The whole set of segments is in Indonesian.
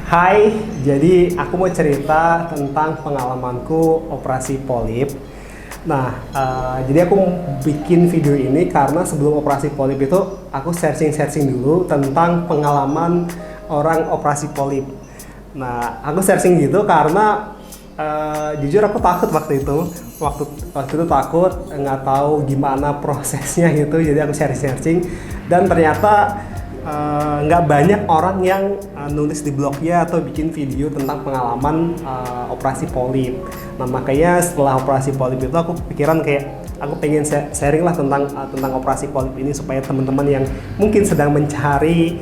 Hai, jadi aku mau cerita tentang pengalamanku operasi polip. Nah, jadi aku bikin video ini karena sebelum operasi polip itu aku searching dulu tentang pengalaman orang operasi polip. Nah, aku searching gitu karena jujur aku takut waktu itu. Waktu itu takut, nggak tahu gimana prosesnya gitu. Jadi aku searching dan ternyata nggak banyak orang yang nulis di blognya atau bikin video tentang pengalaman operasi polip. Nah, makanya setelah operasi polip itu aku pikiran kayak aku pengen sharing lah tentang operasi polip ini supaya teman-teman yang mungkin sedang mencari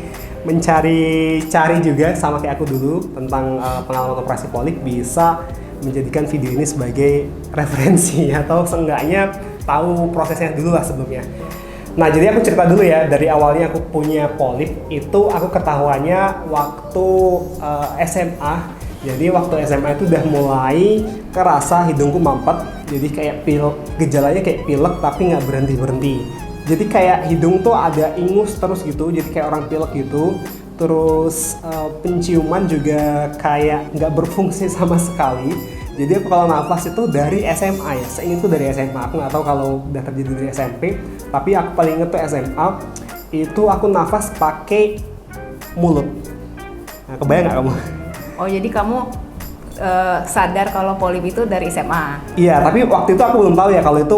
juga sama kayak aku dulu tentang pengalaman operasi polip bisa menjadikan video ini sebagai referensi atau seenggaknya tahu prosesnya dulu lah sebelumnya. Nah, jadi aku cerita dulu ya, dari awalnya aku punya polip itu aku ketahuannya waktu SMA. Jadi waktu SMA itu udah mulai kerasa hidungku mampet, jadi kayak gejalanya kayak pilek tapi nggak berhenti. Jadi kayak hidung tuh ada ingus terus gitu, jadi kayak orang pilek gitu. Terus penciuman juga kayak nggak berfungsi sama sekali. Jadi aku kalau nafas itu dari SMA ya, seingat itu dari SMA. Aku nggak tahu kalau udah terjadi dari SMP, tapi aku paling inget tuh SMA itu aku nafas pakai mulut. Nah, kebayang nggak kamu? Oh, jadi kamu sadar kalau polip itu dari SMA? Iya, tapi waktu itu aku belum tahu ya kalau itu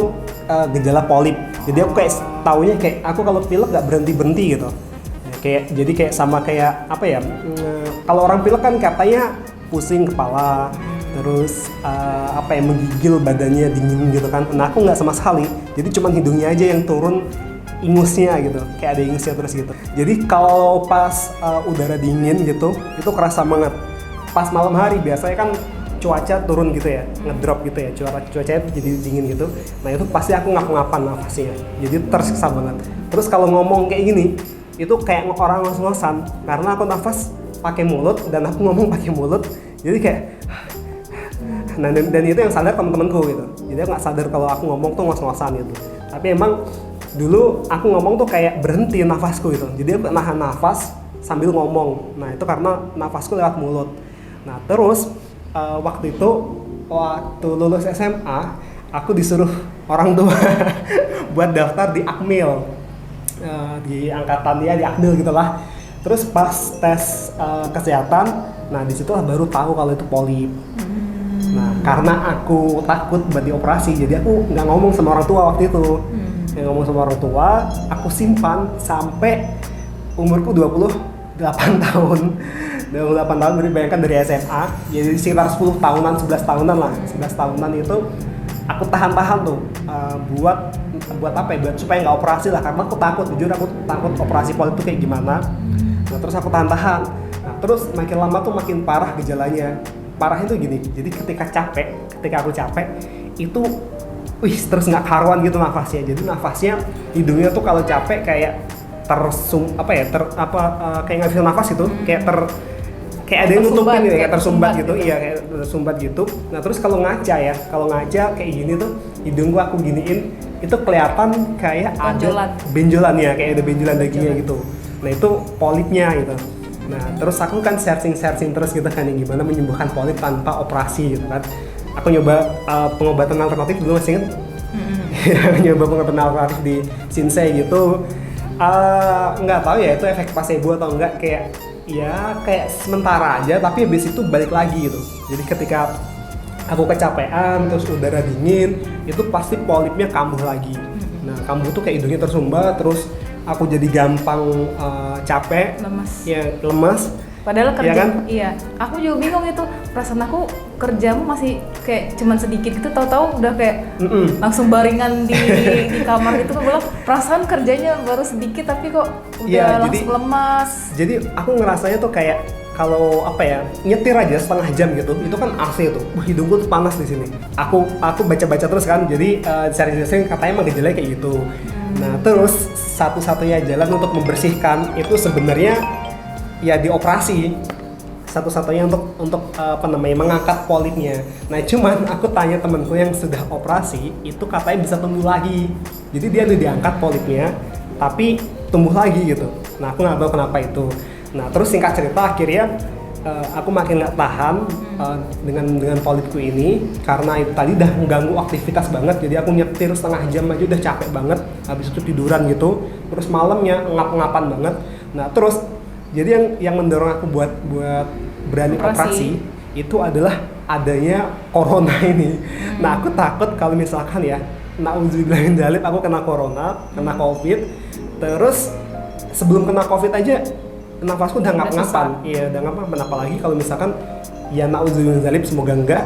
gejala polip. Jadi aku kayak taunya kayak aku kalau pilek nggak berhenti gitu. Jadi kayak sama kayak apa ya? Kalau orang pilek kan katanya pusing kepala, terus menggigil badannya dingin gitu kan. Nah, aku nggak sama sekali. Jadi cuman hidungnya aja yang turun ingusnya gitu, kayak ada ingusnya terus gitu. Jadi kalau pas udara dingin gitu, itu kerasa banget. Pas malam hari biasanya kan cuaca turun gitu ya, ngedrop gitu ya, cuacanya jadi dingin gitu. Nah, itu pasti aku ngap-ngapan nafasnya, jadi tersiksa banget. Terus kalau ngomong kayak gini, itu kayak orang ngos-ngosan karena aku nafas pakai mulut dan aku ngomong pakai mulut, jadi kayak nah, dan itu yang sadar teman-temanku gitu. Jadi aku nggak sadar kalau aku ngomong tuh ngos-ngosan gitu. Tapi emang dulu aku ngomong tuh kayak berhenti nafasku gitu. Jadi aku nahan nafas sambil ngomong. Nah, itu karena nafasku lewat mulut. Nah, terus waktu lulus SMA, aku disuruh orang tua buat daftar di Akmil, di angkatan dia di Akmil gitulah. Terus pas tes kesehatan, nah disitulah baru tahu kalau itu polip. Nah, karena aku takut buat dioperasi, jadi aku nggak ngomong sama orang tua waktu itu. Nggak ngomong sama orang tua, aku simpan sampai umurku 28 tahun. 28 tahun, berarti bayangkan dari SMA, jadi sekitar 10 tahunan, 11 tahunan lah. 11 tahunan itu aku tahan-tahan tuh buat apa ya, buat supaya nggak operasi lah, karena aku takut, jujur aku takut operasi polip itu kayak gimana. Nah, terus aku tahan-tahan. Nah, terus makin lama tuh makin parah gejalanya. Parahnya tuh gini, jadi ketika aku capek itu terus nggak karuan gitu nafasnya. Jadi nafasnya, hidungnya tuh kalau capek kayak kayak nggak bisa nafas gitu, kayak ada yang nutupin gitu, kayak tersumbat gitu. Iya, kayak tersumbat gitu. Nah, terus kalau ngaca kayak gini tuh, hidung gua aku giniin, itu kelihatan kayak ada benjolan ya, kayak ada benjolan dagingnya gitu. Nah, itu polipnya gitu. Nah, terus aku kan searching terus gitu kan, yang gimana menyembuhkan polip tanpa operasi gitu kan. Aku nyoba pengobatan alternatif dulu, masih inget? Nyoba pengobatan alternatif di Shinsei gitu. Nggak tahu ya itu efek placebo atau enggak, kayak sementara aja, tapi habis itu balik lagi gitu. Jadi ketika aku kecapean terus udara dingin, itu pasti polipnya kambuh lagi. Nah, kambuh tuh kayak hidungnya tersumbat, terus aku jadi gampang capek, lemas. Padahal kerja, ya kan? Iya. Aku juga bingung itu, perasaan aku kerjamu masih kayak cuman sedikit gitu, tahu-tahu udah kayak langsung baringan di kamar itu. Aku bilang perasaan kerjanya baru sedikit tapi kok udah langsung lemas. Jadi aku ngerasanya tuh kayak kalau nyetir aja setengah jam gitu, itu kan AC tuh, hidungku tuh panas di sini. Aku baca terus kan, jadi sering katanya emang gejalanya kayak gitu. Nah, terus satu-satunya jalan untuk membersihkan itu sebenarnya ya dioperasi, satu-satunya untuk mengangkat polipnya. Nah, cuman aku tanya temenku yang sudah operasi, itu katanya bisa tumbuh lagi. Jadi dia udah diangkat polipnya, tapi tumbuh lagi gitu. Nah, aku nggak tahu kenapa itu. Nah, terus singkat cerita akhirnya aku makin nggak tahan dengan polipku ini karena itu tadi udah mengganggu aktivitas banget. Jadi aku nyetir setengah jam aja udah capek banget, habis itu tiduran gitu, terus malamnya ngap-ngapan banget. Nah terus jadi yang mendorong aku buat berani operasi itu adalah adanya corona ini. Nah aku takut kalau misalkan ya, nauzubillah min dzalik, aku kena corona, kena covid, terus sebelum kena covid aja nafasku udah ngap-ngapan. Iya, udah ngap-ngapan, apalagi kalau misalkan ya nauzubillah min dzalik, semoga enggak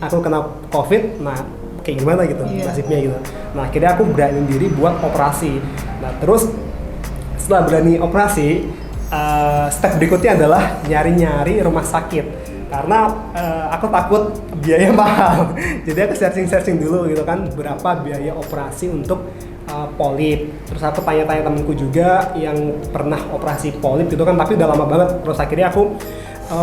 aku kena covid. Nah kayak gimana gitu nasibnya gitu. Nah akhirnya aku berani diri buat operasi. Nah terus setelah berani operasi, step berikutnya adalah nyari rumah sakit karena aku takut biaya mahal. Jadi aku searching dulu gitu kan, berapa biaya operasi untuk polip. Terus aku tanya-tanya temenku juga yang pernah operasi polip gitu kan, tapi udah lama banget. Terus akhirnya aku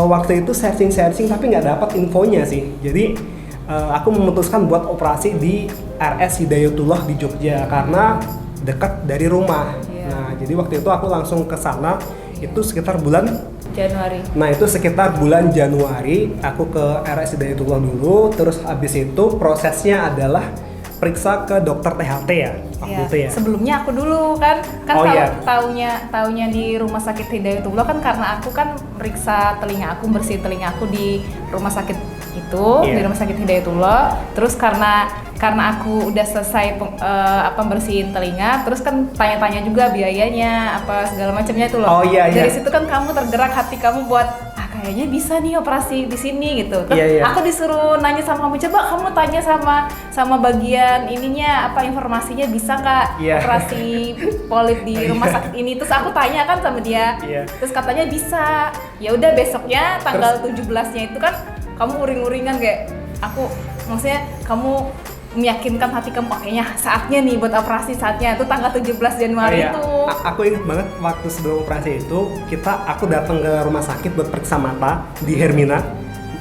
waktu itu searching tapi nggak dapat infonya sih. Jadi aku memutuskan buat operasi di RS Hidayatullah di Jogja karena dekat dari rumah. Nah jadi waktu itu aku langsung ke sana, itu sekitar bulan Januari. Nah itu sekitar bulan Januari aku ke RS Hidayatullah dulu. Terus habis itu prosesnya adalah periksa ke dokter THT ya waktu itu ya. Sebelumnya aku dulu kan taunya di rumah sakit Hidayatullah kan, karena aku kan periksa telinga aku, bersihin telinga aku di rumah sakit itu, di rumah sakit Hidayatullah. Terus karena aku udah selesai bersihin telinga, terus kan tanya-tanya juga biayanya apa segala macamnya itu loh. Dari situ kan kamu tergerak hati kamu buat kayaknya bisa nih operasi di sini gitu. Terus aku disuruh nanya sama kamu, coba kamu tanya sama bagian ininya apa informasinya, bisa nggak operasi polip di rumah sakit ini. Terus aku tanya kan sama dia. Terus katanya bisa. Ya udah besoknya tanggal 17-nya itu kan kamu uring-uringan kayak aku, maksudnya kamu meyakinkan hati kamu, kayaknya saatnya nih buat operasi, saatnya itu tanggal 17 Januari itu. Aku ingat banget waktu sebelum operasi itu aku datang ke rumah sakit buat periksa mata di Hermina.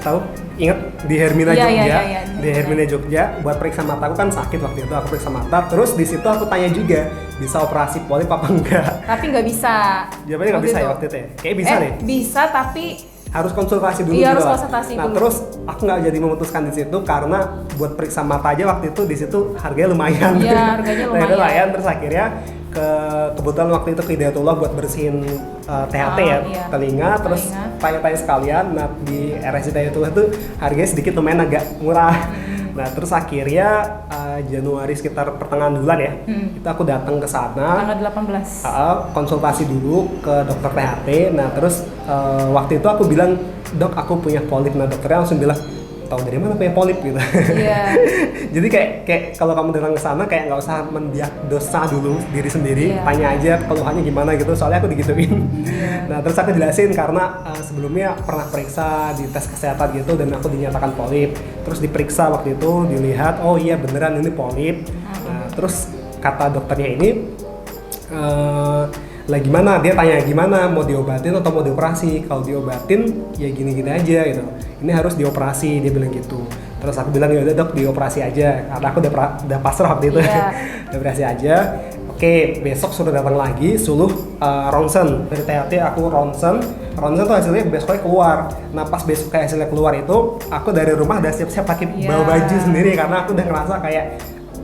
Tahu? Ingat di Hermina Jogja? Di Hermina Jogja buat periksa mata. Aku kan sakit waktu itu, aku periksa mata. Terus di situ aku tanya juga, bisa operasi polip apa enggak? Tapi nggak bisa. Jawabannya nggak bisa ya waktu itu ya? Kayak bisa deh. Bisa tapi harus konsultasi dulu. Harus konsultasi dulu. Terus aku nggak jadi memutuskan di situ karena buat periksa mata aja waktu itu di situ harganya lumayan. Iya, harganya lumayan. Terus akhirnya kebetulan waktu itu ke Hidayatullah buat bersihin THT telinga, terus tanya-tanya sekalian. Nah di RS Hidayatullah tuh harganya sedikit lumayan agak murah. Nah terus akhirnya Januari sekitar pertengahan bulan ya, itu aku datang ke sana tanggal 18. Konsultasi dulu ke dokter THT. Nah terus waktu itu aku bilang, dok aku punya polip. Nah dokternya langsung bilang, tahu dari mana punya polip gitu. Jadi kayak kalau kamu datang ke sana kayak nggak usah mendiagnosa dulu diri sendiri, tanya aja keluhannya gimana gitu. Soalnya aku digituin. Nah terus aku jelasin karena sebelumnya pernah periksa di tes kesehatan gitu dan aku dinyatakan polip. Terus diperiksa waktu itu, dilihat oh iya beneran ini polip. Nah terus kata dokternya ini lah gimana, dia tanya gimana, mau diobatin atau mau dioperasi. Kalau diobatin ya gini-gini aja gitu, ini harus dioperasi, dia bilang gitu. Terus aku bilang ya udah dok dioperasi aja karena aku udah pasrah waktu itu. Dioperasi aja. Oke, besok suruh datang lagi, suruh ronsen dari THT. Aku ronsen tuh hasilnya besoknya keluar. Nah pas besok kayak hasilnya keluar itu aku dari rumah udah siap-siap pakai bawa baju sendiri karena aku udah ngerasa kayak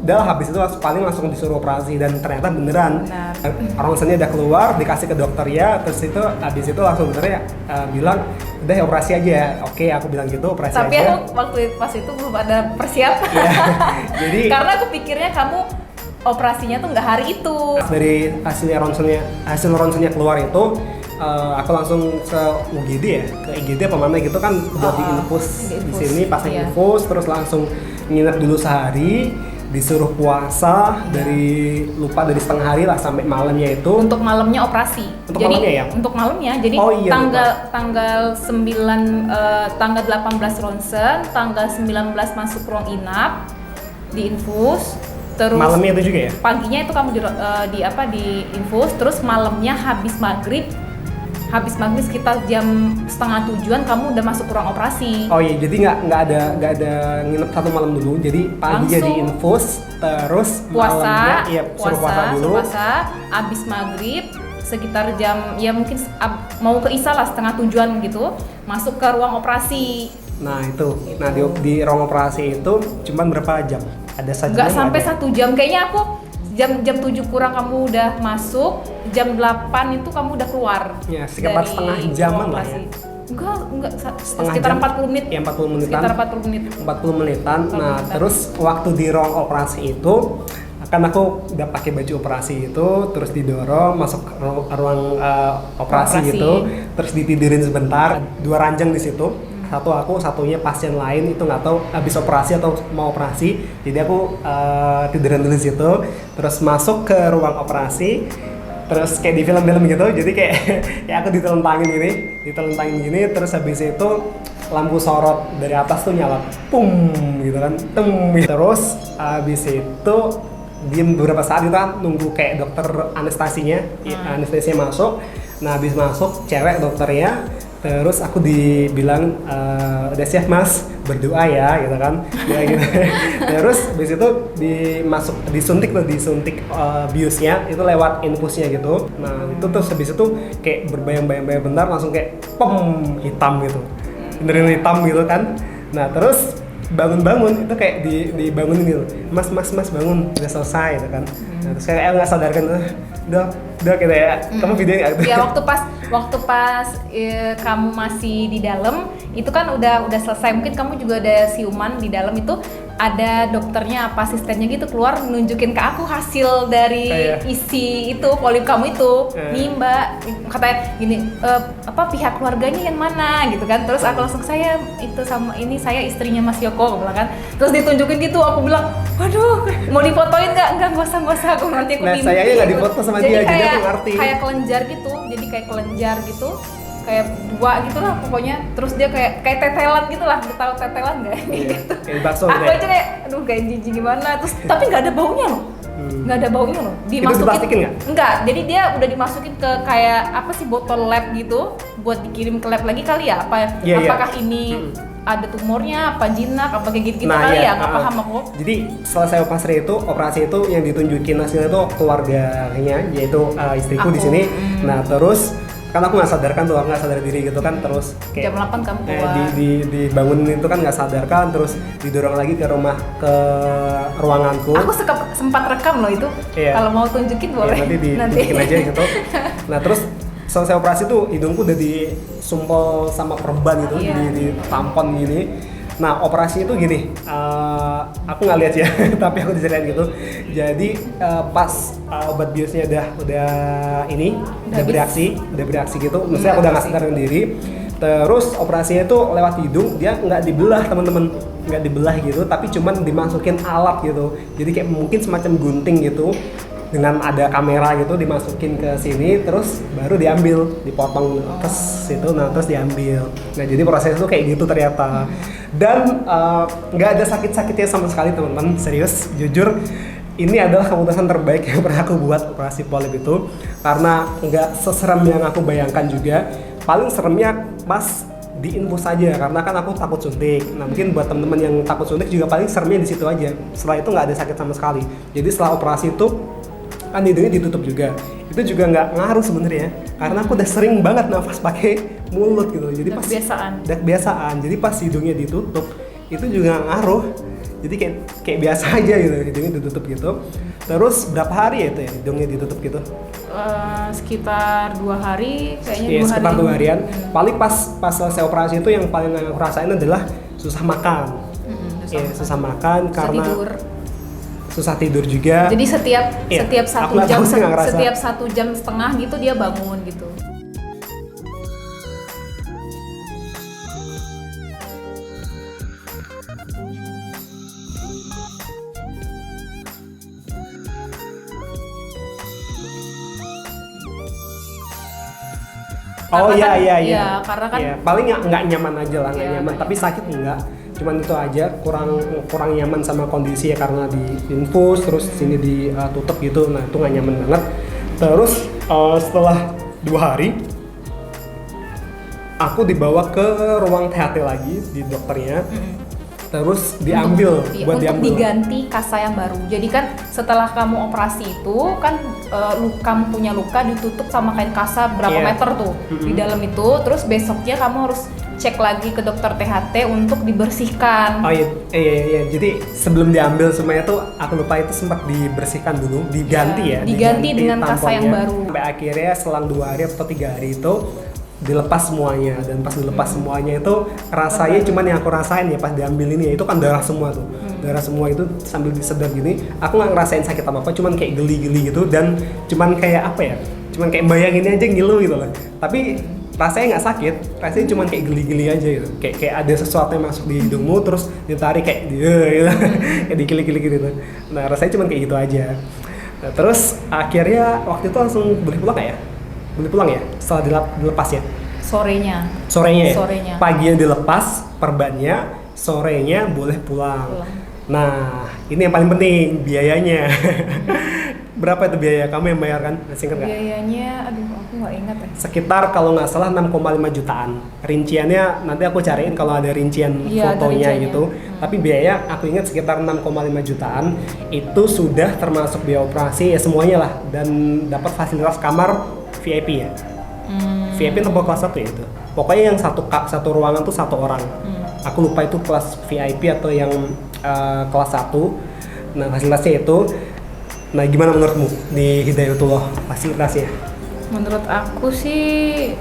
udah habis itu paling langsung disuruh operasi. Dan ternyata beneran ronsennya udah keluar, dikasih ke dokter ya. Terus itu habis itu langsung dokternya bilang udah operasi aja. Oke, aku bilang gitu operasi tapi aja. Tapi aku waktu pas itu belum ada persiapan. Jadi karena aku pikirnya kamu operasinya tuh nggak hari itu. Dari hasil ronsennya keluar itu aku langsung ke UGD ya, ke IGD apa mana gitu kan buat diinfus di sini, pasang infus, terus langsung nginep dulu sehari, disuruh puasa dari setengah hari lah sampai malamnya itu. Untuk malamnya operasi. Untuk malamnya jadi tanggal 9 tanggal 18 ronsen, tanggal 19 masuk ruang inap, diinfus. Terus malamnya itu juga ya? Paginya itu kamu di infus, terus malamnya habis maghrib sekitar jam 6:30 kamu udah masuk ruang operasi. Oh iya, jadi nggak ada nginep satu malam dulu, jadi paginya di infus, terus malamnya suruh puasa dulu. Habis maghrib sekitar jam ya mungkin mau ke Isa lah, 6:30 gitu, masuk ke ruang operasi. Nah itu, di ruang operasi itu cuman berapa jam? Ada saja? Nggak sampai 1 jam, kayaknya aku jam 7 kurang kamu udah masuk, jam 8 itu kamu udah keluar. Ya, sekitar setengah jaman lah ya. Enggak, Setengah sekitar jam? 40 menit. Ya 40 menitan. Sekitar 40 menit. 40 menitan. Nah, terus waktu di ruang operasi itu kan aku udah pakai baju operasi itu, terus didorong masuk ke ruang operasi gitu, terus ditidurin sebentar, 2 ranjang di situ. Satu aku, satunya pasien lain itu nggak tahu habis operasi atau mau operasi, jadi aku tiduran dulu di situ, terus masuk ke ruang operasi, terus kayak di film-film gitu, jadi kayak ya aku ditelentangin gini, terus habis itu lampu sorot dari atas tuh nyala, pum gitu kan, terus habis itu diem beberapa saat kita nunggu kayak dokter anestesinya masuk. Nah habis masuk cewek dokternya, terus aku dibilang udah siap mas, berdoa ya gitu kan ya, gitu. Terus habis itu disuntik biusnya itu lewat infusnya gitu. Nah itu terus habis itu kayak berbayang-bayang bentar, langsung kayak hitam gitu, beneran hitam gitu kan. Nah terus bangun itu kayak dibangunin gitu, mas bangun, udah selesai gitu kan. Nah, terus kayak nggak sadarkan, udah gitu ya. Kamu video nggak? Ya waktu pas kamu masih di dalam itu kan udah selesai, mungkin kamu juga ada siuman di dalam itu, ada dokternya apa asistennya gitu keluar nunjukin ke aku hasil dari isi itu polip kamu itu. Nih mbak, katanya gini, pihak keluarganya yang mana gitu kan. Terus aku langsung, saya istrinya Mas Yoko, aku bilang kan. Terus ditunjukin gitu, aku bilang waduh mau difotoin nggak? Enggak usah, aku nanti aku mimpi. Nah sayangnya nggak difoto sama dia, jadi aku ngerti. Kayak kelenjar gitu, kayak 2 gitu lah pokoknya. Terus dia kayak tetelan gitu lah, tahu tetelan nggak? Gitu. Kayak bakso aku aja kayak aduh kayak jijik gimana. Terus tapi nggak ada baunya loh. Nggak ada baunya loh. Diplastikin nggak? Enggak, jadi dia udah dimasukin ke kayak apa sih, botol lab gitu buat dikirim ke lab lagi kali ya. Apakah ini ada tumornya, apa jinak, apa kayak gitu kali ya, nggak paham aku. Jadi selesai operasi itu yang ditunjukin hasilnya itu keluarganya, yaitu istriku di sini. Nah terus kan aku nggak sadar diri gitu kan, terus kayak jam 8 kamu keluar. Dibangunin itu kan nggak sadarkan, terus didorong lagi ke ruanganku. Aku sempat rekam loh itu. Kalau mau tunjukin boleh. Nanti tunjukin aja gitu. Nah terus selesai operasi tuh hidungku udah disumpel sama perban gitu, ditampon gini. Nah operasi itu gini, aku nggak lihat ya, tapi aku diceritain gitu. Jadi pas obat biusnya udah bereaksi gitu. Maksudnya aku udah nggak sadarkan diri. Terus operasinya itu lewat hidung, dia nggak dibelah teman-teman, nggak dibelah gitu, tapi cuman dimasukin alat gitu. Jadi kayak mungkin semacam gunting gitu, dengan ada kamera gitu, dimasukin ke sini, terus baru dipotong terus diambil. Nah jadi prosesnya tuh kayak gitu ternyata. Dan nggak ada sakit-sakitnya sama sekali teman-teman, serius, jujur ini adalah keputusan terbaik yang pernah aku buat, operasi polip itu, karena nggak seserem yang aku bayangkan juga. Paling seremnya pas diinfus aja, karena kan aku takut suntik. Nah mungkin buat teman-teman yang takut suntik juga paling seremnya di situ aja. Setelah itu nggak ada sakit sama sekali. Jadi setelah operasi itu kan hidungnya ditutup juga, itu juga nggak ngaruh sebenarnya, karena aku udah sering banget nafas pakai mulut gitu. Jadi udah kebiasaan. Jadi pas hidungnya ditutup itu juga nggak ngaruh. Jadi kayak biasa aja gitu, hidungnya ditutup gitu. Terus berapa hari ya itu ya hidungnya ditutup gitu? Sekitar 2 hari kayaknya. Iya, sekitar 2 harian. Paling pas selesai operasi itu yang paling aku rasain adalah susah makan. Susah makan karena susah tidur juga. Jadi setiap 1 jam, setiap 1 jam setengah gitu dia bangun gitu. Iya, karena kan paling nggak nyaman aja lah, nggak nyaman. Tapi sakit enggak. Cuman itu aja, kurang nyaman sama kondisi ya, karena di infus terus sini ditutup gitu. Nah itu nggak nyaman banget. Terus setelah 2 hari aku dibawa ke ruang THT lagi di dokternya. terus diambil buat untuk diambil. diganti kasa yang baru. Jadi kan setelah kamu operasi itu kan kamu punya luka ditutup sama kain kasa berapa Iya. meter tuh di dalam itu. Terus besoknya kamu harus cek lagi ke dokter THT untuk dibersihkan. Oh iya. Jadi sebelum diambil semuanya tuh aku lupa itu sempat dibersihkan dulu, diganti ya. Diganti dengan kasa yang tamponnya. baru. Sampai akhirnya selang 2 hari atau 3 hari itu dilepas semuanya, dan pas dilepas semuanya itu rasanya cuman yang aku rasain ya pas diambil ini ya, itu kan darah semua tuh. Darah semua itu sambil disedot gini, aku nggak ngerasain sakit apa cuman kayak geli-geli gitu, dan cuman kayak apa ya? Cuman kayak bayangin aja ngilu gitu loh. Tapi rasanya nggak sakit, rasanya cuman kayak geli-geli aja gitu. Kayak ada sesuatu yang masuk di hidungmu terus ditarik kayak gitu. Kayak dikili-kili gitu. Nah, rasanya cuman kayak gitu aja. Nah, terus akhirnya waktu itu langsung boleh pulang nggak ya? Boleh pulang ya setelah dilepas ya? Sorenya. Sorenya ya? Sorenya. Paginya dilepas perbannya, sorenya boleh pulang. Nah, ini yang paling penting, biayanya. Berapa itu biaya? Kamu yang bayar kan? Masih ingat nggak? Biayanya, aduh aku nggak ingat ya. Sekitar kalau nggak salah 6,5 jutaan. Rinciannya nanti aku cariin kalau ada rincian Iya, ada fotonya rinciannya. gitu. Tapi biaya aku ingat sekitar 6,5 jutaan. Itu sudah termasuk biaya operasi ya semuanya lah, dan dapat fasilitas kamar VIP ya. VIP nomor kelas 1 ya itu. Pokoknya yang satu ruangan tuh 1 orang. Aku lupa itu kelas VIP atau yang kelas 1. Nah, fasilitasnya itu. Nah, gimana menurutmu di Hidayatullah fasilitasnya? Menurut aku sih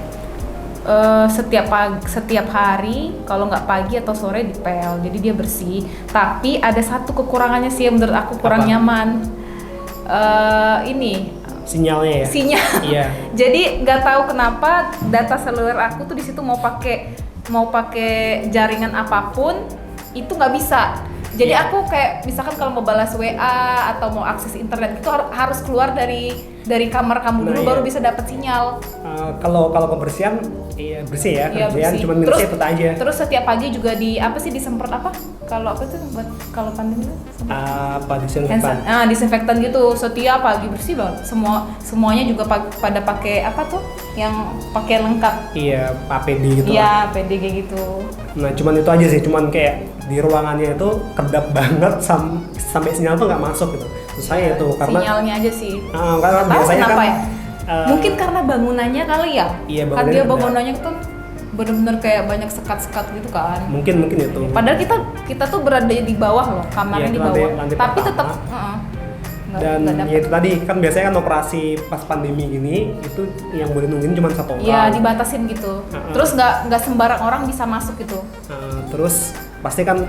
setiap hari kalau nggak pagi atau sore dipel, jadi dia bersih. Tapi ada satu kekurangannya sih yang menurut aku kurang Apa? nyaman. Ini Sinyalnya ya? sinyal. Iya. Jadi nggak tahu kenapa data seluler aku tuh di situ mau pakai jaringan apapun itu nggak bisa. Jadi Iya. aku kayak misalkan kalau mau balas WA atau mau akses internet itu harus keluar dari kamar kamu dulu Nah, baru iya. bisa dapat sinyal. Kalau kebersihan, iya bersih ya, Iya, kebersihan bersih. cuma minusnya itu aja. Terus setiap pagi juga disemprot apa? Kalau apa tuh buat kalau pandemi itu? Apa disinfektan? Disinfektan gitu. Setiap pagi bersih banget. Semuanya juga pada pakai apa tuh? Yang pakai lengkap. Iya, APD gitu. Iya, PDG gitu. Nah, cuman itu aja sih, cuman kayak di ruangannya itu kedap banget sampai sinyal tuh nggak masuk gitu. Terus saya itu karena sinyalnya aja sih. karena Nggak tahu biasanya kenapa kan ya? Mungkin karena bangunannya kali ya. Iya, Kan dia bangunannya bangunannya tuh bener-bener kayak banyak sekat-sekat gitu kan. mungkin itu. Padahal kita tuh berada di bawah loh, kamarnya Iya, di itu bawah. lantai Tapi pertama. tetap Dan nggak ya itu tadi kan biasanya kan operasi pas pandemi gini itu yang boleh nungguin cuma 1 orang. Iya, dibatasin gitu. Terus nggak sembarang orang bisa masuk gitu. Terus pasti kan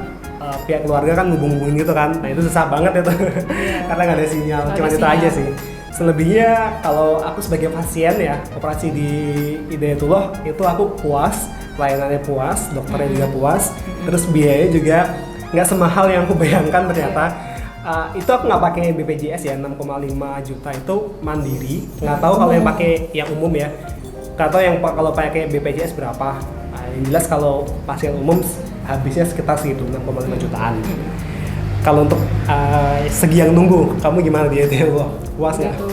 pihak keluarga kan ngubung-ngubungin gitu kan. Nah, itu susah banget itu. Karena nggak ada sinyal. Nggak Cuma ada itu sinyal. aja sih. Selebihnya kalau aku sebagai pasien ya, operasi di Hidayatullah itu aku puas, pelayanannya puas, dokternya juga puas. Terus biayanya juga nggak semahal yang aku bayangkan ternyata. Itu aku nggak pakai BPJS ya, 6,5 juta itu mandiri. Nggak tahu kalau yang pakai yang umum ya. Nggak tahu yang kalau pakai BPJS berapa. Yang jelas kalau pasien umum habisnya sekitar segitu, 6,5 jutaan. Kalau untuk segi yang nunggu, kamu gimana dia itu? Puas nggak? Gitu.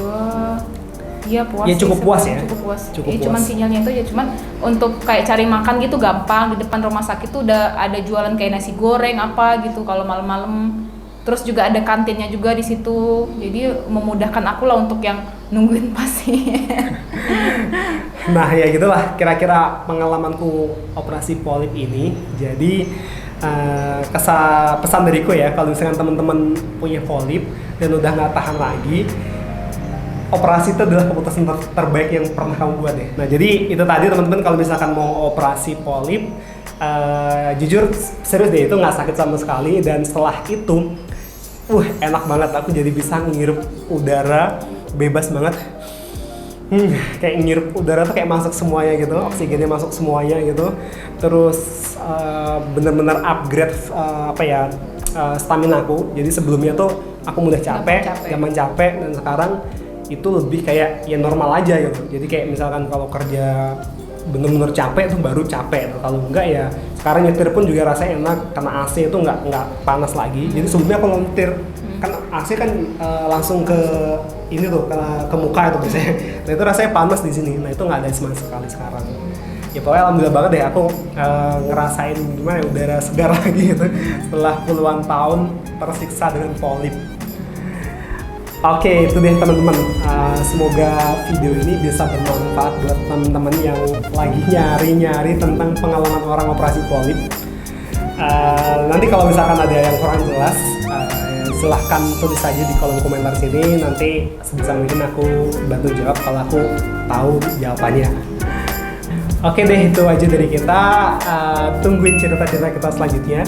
Iya puas. Ya, cukup sih, puas ya? Cukup puas. Cukup Cuman puas. sinyalnya itu ya cuman untuk kayak cari makan gitu gampang. Di depan rumah sakit tuh udah ada jualan kayak nasi goreng apa gitu kalau malam-malam. Terus juga ada kantinnya juga di situ. Jadi memudahkan aku lah untuk yang nungguin pasien. Nah, ya gitulah kira-kira pengalamanku operasi polip ini. Jadi pesan dariku ya, kalau misalkan teman-teman punya polip dan udah nggak tahan lagi, operasi itu adalah keputusan terbaik yang pernah kamu buat ya. Nah, jadi itu tadi teman-teman, kalau misalkan mau operasi polip, jujur serius deh, itu nggak sakit sama sekali, dan setelah itu enak banget, aku jadi bisa ngirup udara bebas banget. Kayak ngirup udara tuh kayak masuk semuanya gitu, oksigennya masuk semuanya gitu. Terus bener-bener upgrade stamina aku. Jadi sebelumnya tuh aku mudah gampang capek, dan sekarang itu lebih kayak ya normal aja gitu. Jadi kayak misalkan kalau kerja bener-bener capek tuh baru capek, kalau enggak ya sekarang nyetir pun juga rasanya enak karena AC itu nggak panas lagi. Jadi sebelumnya kalau nyetir kan AC kan langsung ke ini tuh ke muka itu biasanya. Nah, itu rasanya panas di sini. Nah, itu nggak ada sama sekali sekarang. Ya pokoknya alhamdulillah banget deh aku ngerasain gimana ya, udara segar lagi gitu setelah puluhan tahun tersiksa dengan polip. Oke, itu deh teman-teman. Semoga video ini bisa bermanfaat buat teman-teman yang lagi nyari-nyari tentang pengalaman orang operasi polip. Nanti kalau misalkan ada yang kurang jelas, silahkan tulis saja di kolom komentar sini. Nanti sebisa mungkin aku bantu jawab kalau aku tahu jawabannya. Oke deh, itu aja dari kita. Tungguin cerita-cerita kita selanjutnya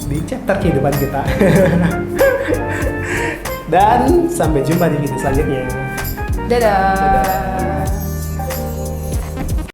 di chapter kehidupan kita. Dan sampai jumpa di video selanjutnya. Dadah. Dadah.